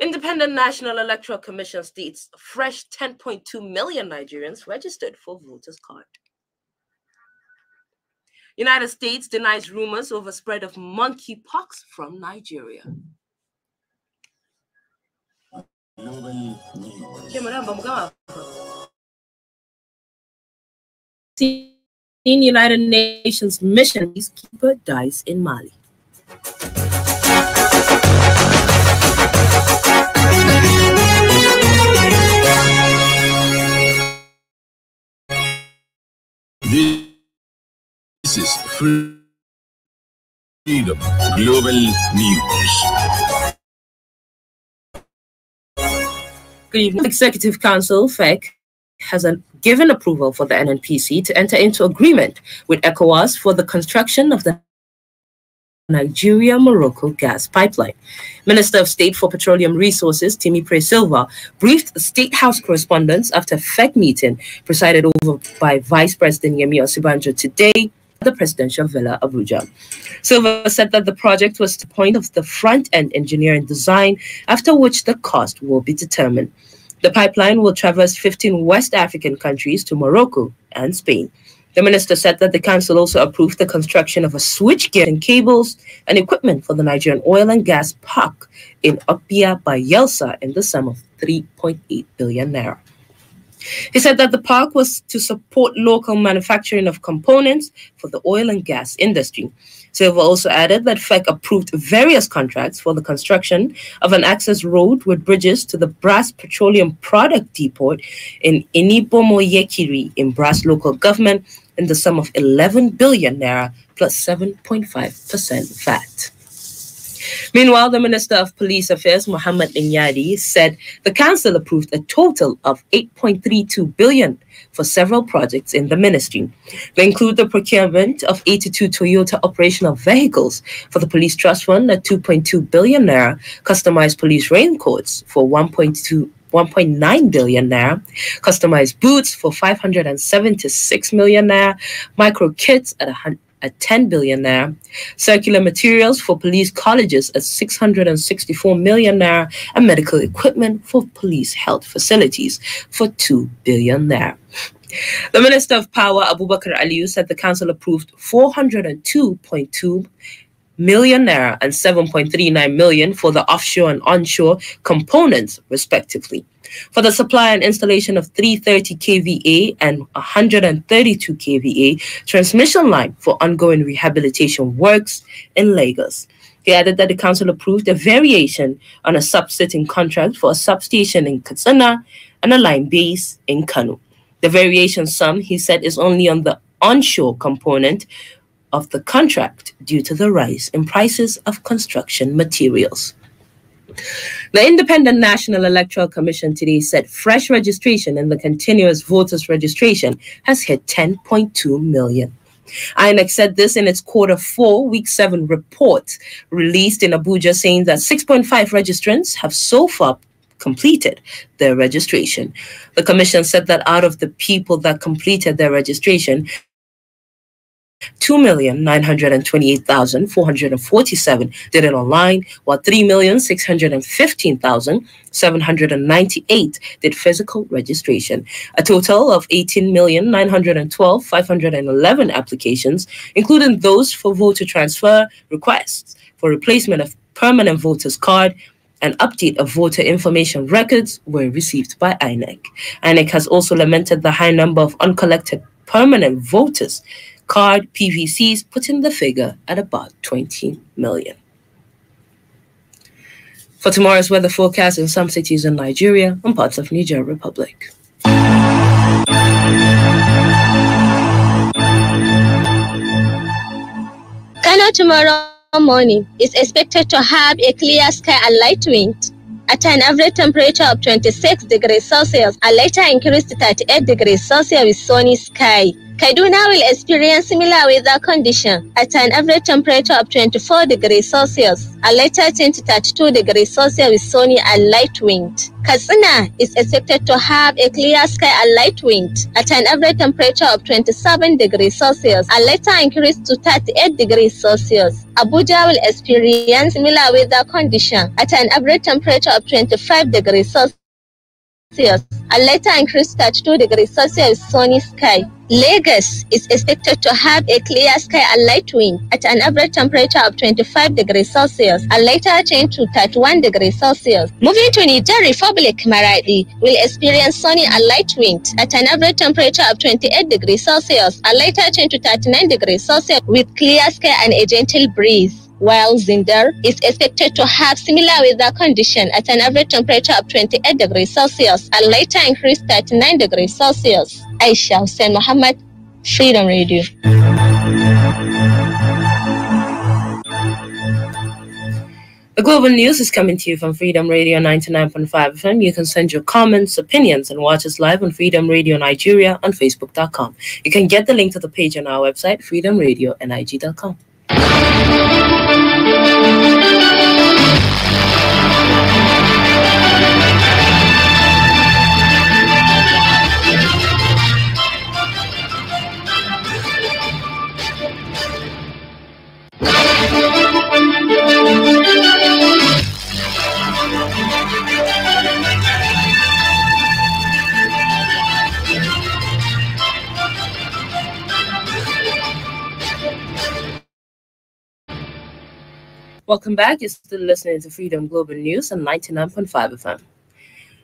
Independent National Electoral Commission states fresh 10.2 million Nigerians registered for voters' card. United States denies rumors over spread of monkeypox from Nigeria. United Nations mission peacekeeper dies in Mali. This is Freedom Global News. Good evening. Executive Council, FEC, has given approval for the NNPC to enter into agreement with ECOWAS for the construction of the Nigeria-Morocco gas pipeline. Minister of State for Petroleum Resources, Timi Pre-Silva, briefed State House correspondents after a FEC meeting presided over by Vice President Yemi Osinbajo today at the Presidential Villa, Abuja. Silva said that the project was the point of the front-end engineering design, after which the cost will be determined. The pipeline will traverse 15 West African countries to Morocco and Spain. The minister said that the council also approved the construction of a switchgear and cables and equipment for the Nigerian oil and gas park in Opia by Yelsa in the sum of 3.8 billion naira. He said that the park was to support local manufacturing of components for the oil and gas industry. Silva also added that FEC approved various contracts for the construction of an access road with bridges to the Brass Petroleum Product Depot in Inibomoyekiri in Brass local government in the sum of 11 billion naira plus 7.5% VAT. Meanwhile, the Minister of Police Affairs, Muhammad Inyadi, said the council approved a total of 8.32 billion for several projects in the ministry. They include the procurement of 82 Toyota operational vehicles for the Police Trust Fund at 2.2 billion naira, customized police raincoats for 1.9 billion naira, customized boots for 576 million naira, micro kits at 10 billion naira, circular materials for police colleges at 664 million naira, and medical equipment for police health facilities for 2 billion naira. The Minister of Power, Abubakar Aliyu, said the council approved 402.2 million naira and 7.39 million for the offshore and onshore components, respectively, for the supply and installation of 330 kVA and 132 kVA transmission line for ongoing rehabilitation works in Lagos. He added that the council approved a variation on a subsitting contract for a substation in Katsina and a line base in Kano. The variation sum, he said, is only on the onshore component of the contract due to the rise in prices of construction materials. The Independent National Electoral Commission today said fresh registration in the continuous voters registration has hit 10.2 million. INEC said this in its Q4 Week 7 report released in Abuja, saying that 6.5 registrants have so far completed their registration. The commission said that out of the people that completed their registration, 2,928,447 did it online, while 3,615,798 did physical registration. A total of 18,912,511 applications, including those for voter transfer, requests for replacement of permanent voters card, and update of voter information records, were received by INEC. INEC has also lamented the high number of uncollected permanent voters card PVCs, putting the figure at about 20 million. For tomorrow's weather forecast in some cities in Nigeria and parts of Niger Republic. Kano tomorrow morning is expected to have a clear sky and light wind at an average temperature of 26 degrees Celsius and later increase to 38 degrees Celsius with sunny sky. Kaduna will experience similar weather conditions at an average temperature of 24 degrees Celsius, a later change to 32 degrees Celsius with sunny and light wind. Katsina is expected to have a clear sky and light wind at an average temperature of 27 degrees Celsius, a later increase to 38 degrees Celsius. Abuja will experience similar weather conditions at an average temperature of 25 degrees Celsius, a later increase to 32 degrees Celsius with sunny sky. Lagos is expected to have a clear sky and light wind at an average temperature of 25 degrees Celsius, a later change to 31 degrees Celsius. Moving to Niger Republic, Maradi will experience sunny and light wind at an average temperature of 28 degrees Celsius, a later change to 39 degrees Celsius with clear sky and a gentle breeze. While Zindar is expected to have similar weather conditions at an average temperature of 28 degrees Celsius and later increase 39 degrees Celsius. Aisha Hussein Muhammad, Freedom Radio. The Global News is coming to you from Freedom Radio 99.5 FM. You can send your comments, opinions, and watch us live on Freedom Radio Nigeria on Facebook.com. You can get the link to the page on our website, freedomradionig.com. Welcome back. You're still listening to Freedom Global News on 99.5 FM.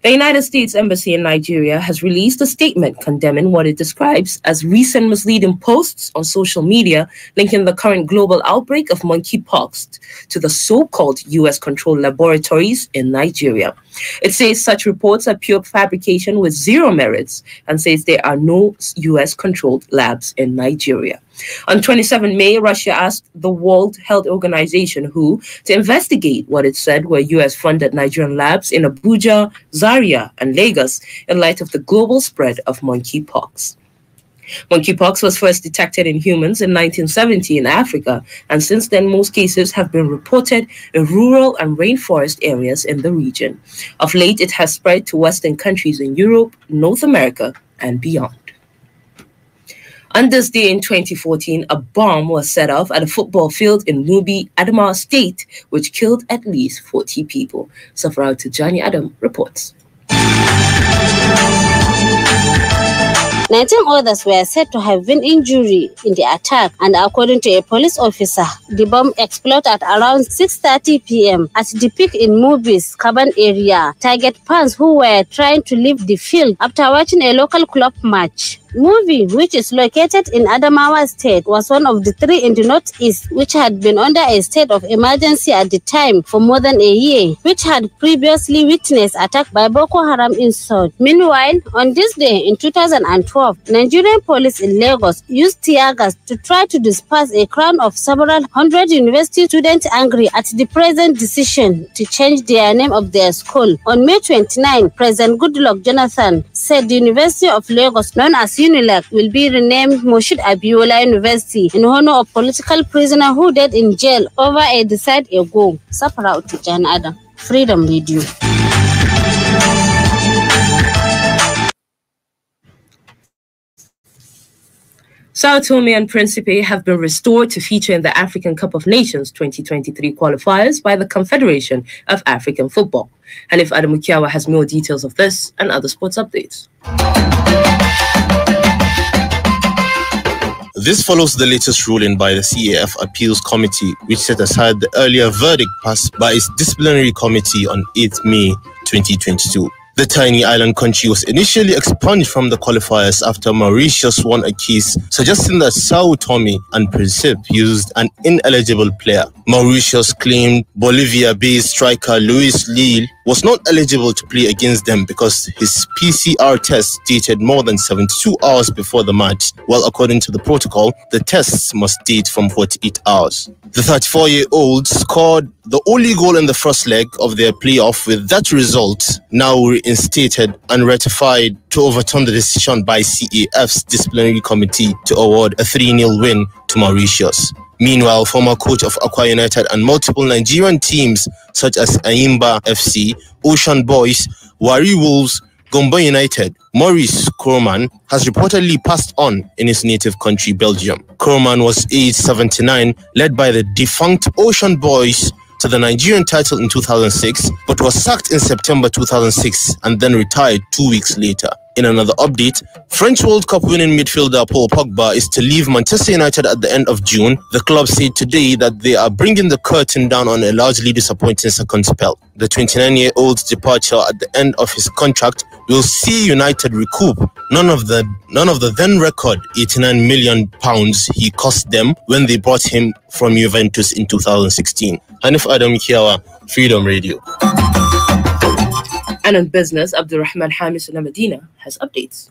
The United States Embassy in Nigeria has released a statement condemning what it describes as recent misleading posts on social media linking the current global outbreak of monkeypox to the so-called U.S.-controlled laboratories in Nigeria. It says such reports are pure fabrication with zero merits and says there are no U.S.-controlled labs in Nigeria. On 27 May, Russia asked the World Health Organization, WHO, to investigate what it said were U.S.-funded Nigerian labs in Abuja, Zaria, and Lagos in light of the global spread of monkeypox. Monkeypox was first detected in humans in 1970 in Africa, and since then most cases have been reported in rural and rainforest areas in the region. Of late, it has spread to Western countries in Europe, North America, and beyond. On this day in 2014, a bomb was set off at a football field in Mubi, Adamawa State, which killed at least 40 people. Zahra Zannah Adam reports. 19 others were said to have been injured in the attack, and according to a police officer, the bomb exploded at around 6:30 p.m. at the peak in Mubi's Kaban area. Target fans who were trying to leave the field after watching a local club match. Mubi, which is located in Adamawa State, was one of the three in the northeast which had been under a state of emergency at the time for more than a year, which had previously witnessed attack by Boko Haram in South. Meanwhile, on this day in 2012, Nigerian police in Lagos used tear gas to try to disperse a crowd of several hundred university students angry at the present decision to change their name of their school. On May 29, President Goodluck Jonathan said the University of Lagos, known as UNILAG, will be renamed Moshood Abiola University in honor of political prisoner who died in jail over a decade ago. Zahra Zannah Adam, Freedom Radio. Sao Tome and Principe have been restored to feature in the African Cup of Nations 2023 qualifiers by the Confederation of African Football. And if Adam Mukiawa has more details of this and other sports updates. This follows the latest ruling by the CAF Appeals Committee, which set aside the earlier verdict passed by its disciplinary committee on 8th May 2022. The tiny island country was initially expunged from the qualifiers after Mauritius won a case suggesting that Sao Tome and Principe used an ineligible player. Mauritius claimed Bolivia-based striker Luis Lille was not eligible to play against them because his PCR test dated more than 72 hours before the match, while according to the protocol, the tests must date from 48 hours. The 34-year-old scored the only goal in the first leg of their playoff, with that result now reinstated and ratified to overturn the decision by CAF's disciplinary committee to award a 3-0 win to Mauritius. Meanwhile, former coach of Aqua United and multiple Nigerian teams such as Ayimba FC, Ocean Boys, Wari Wolves, Gombe United, Maurice Koreman has reportedly passed on in his native country, Belgium. Koreman was aged 79, led by the defunct Ocean Boys to the Nigerian title in 2006, but was sacked in September 2006 and then retired 2 weeks later. In another update, French World Cup winning midfielder Paul Pogba is to leave Manchester United at the end of June. The club said today that they are bringing the curtain down on a largely disappointing second spell. The 29-year-old's departure at the end of his contract will see United recoup none of the then record £89 million he cost them when they bought him from Juventus in 2016. Hanif Adam Kiawa, Freedom Radio. And on business, Abdurrahman Hamis in Medina has updates.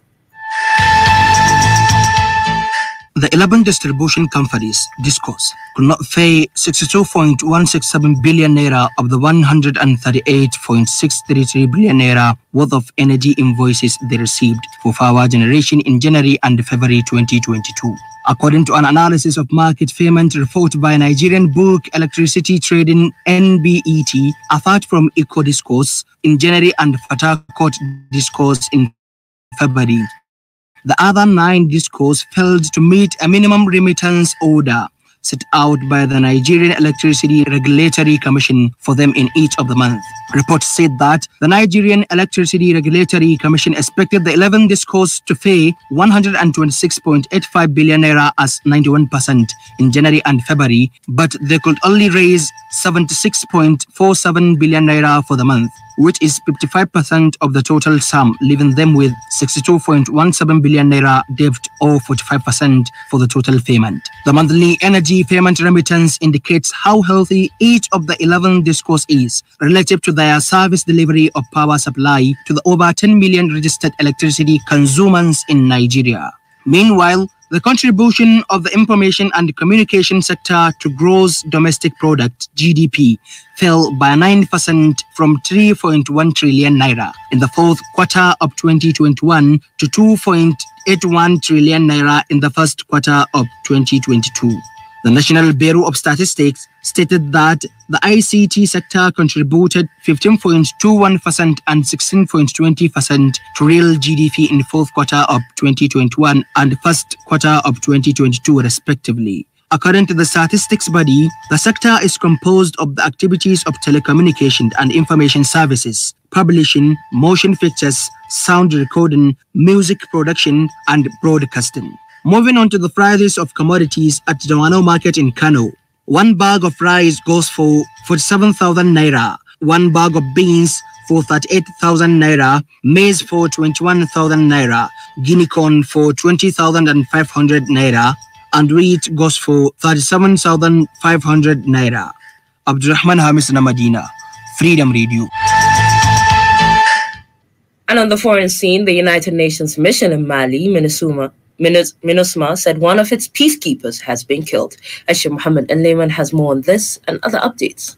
The 11 distribution companies, DISCOs, could not pay 62.167 billion naira of the 138.633 billion naira worth of energy invoices they received for power generation in January and February 2022. According to an analysis of market payment report by Nigerian Book Electricity Trading NBET, apart from Eco DISCOs in January and Fatakot DISCOs in February, the other 9 DISCOs failed to meet a minimum remittance order set out by the Nigerian Electricity Regulatory Commission for them in each of the months. Reports said that the Nigerian Electricity Regulatory Commission expected the 11 DISCOs to pay 126.85 billion naira as 91% in January and February, but they could only raise 76.47 billion naira for the month, which is 55% of the total sum, leaving them with 62.17 billion naira debt, or 45% for the total payment. The monthly energy payment remittance indicates how healthy each of the 11 DISCOs is relative to their service delivery of power supply to the over 10 million registered electricity consumers in Nigeria. Meanwhile, the contribution of the information and communication sector to gross domestic product, GDP, fell by 9% from 3.1 trillion naira in the fourth quarter of 2021 to 2.81 trillion naira in the first quarter of 2022. The National Bureau of Statistics stated that the ICT sector contributed 15.21% and 16.20% to real GDP in the fourth quarter of 2021 and first quarter of 2022, respectively. According to the statistics body, the sector is composed of the activities of telecommunication and information services, publishing, motion pictures, sound recording, music production, and broadcasting. Moving on to the prices of commodities at the Wano market in Kano. 1 bag of rice goes for 47,000 naira, 1 bag of beans for 38,000 naira, maize for 21,000 naira, guinea corn for 20,500 naira, and wheat goes for 37,500 naira. Abdurrahman Hamis in Medina, Freedom Radio. And on the foreign scene, the United Nations mission in Mali, MINUSMA, said one of its peacekeepers has been killed. Aisha Muhammad and Lehman has more on this and other updates.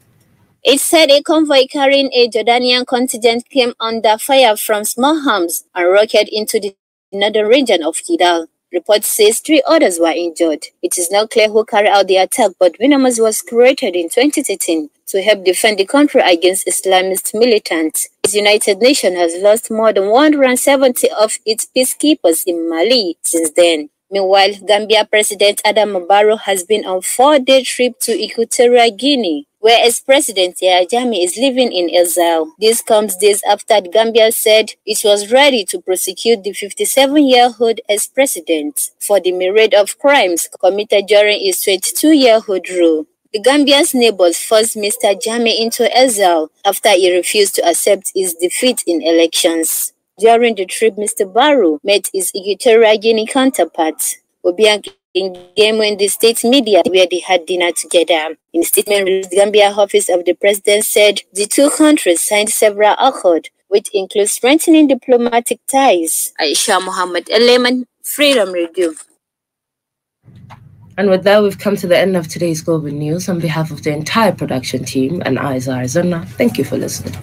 It said a convoy carrying a Jordanian contingent came under fire from small arms and rocket into the northern region of Kidal. Report says 3 others were injured. It is not clear who carried out the attack, but MINUSMA was created in 2013 to help defend the country against Islamist militants. The United Nations has lost more than 170 of its peacekeepers in Mali since then. Meanwhile, Gambia President Adama Barrow has been on a 4-day trip to Equatorial Guinea, where ex-President Yahya Jammeh is living in exile. This comes days after Gambia said it was ready to prosecute the 57-year-old ex-president for the myriad of crimes committed during his 22-year-old rule. The Gambia's neighbors forced Mr. Jammeh into exile after he refused to accept his defeat in elections. During the trip, Mr. Barrow met his Equatorial Guinea counterpart, Obiang Ngemo, in the state media, where they had dinner together. In a statement, the Gambia office of the president said the 2 countries signed several accords, which include strengthening diplomatic ties. Aisha Muhammad Eleman, Freedom Radio. And with that, we've come to the end of today's Global News. On behalf of the entire production team and I, Zahra Zannah, thank you for listening.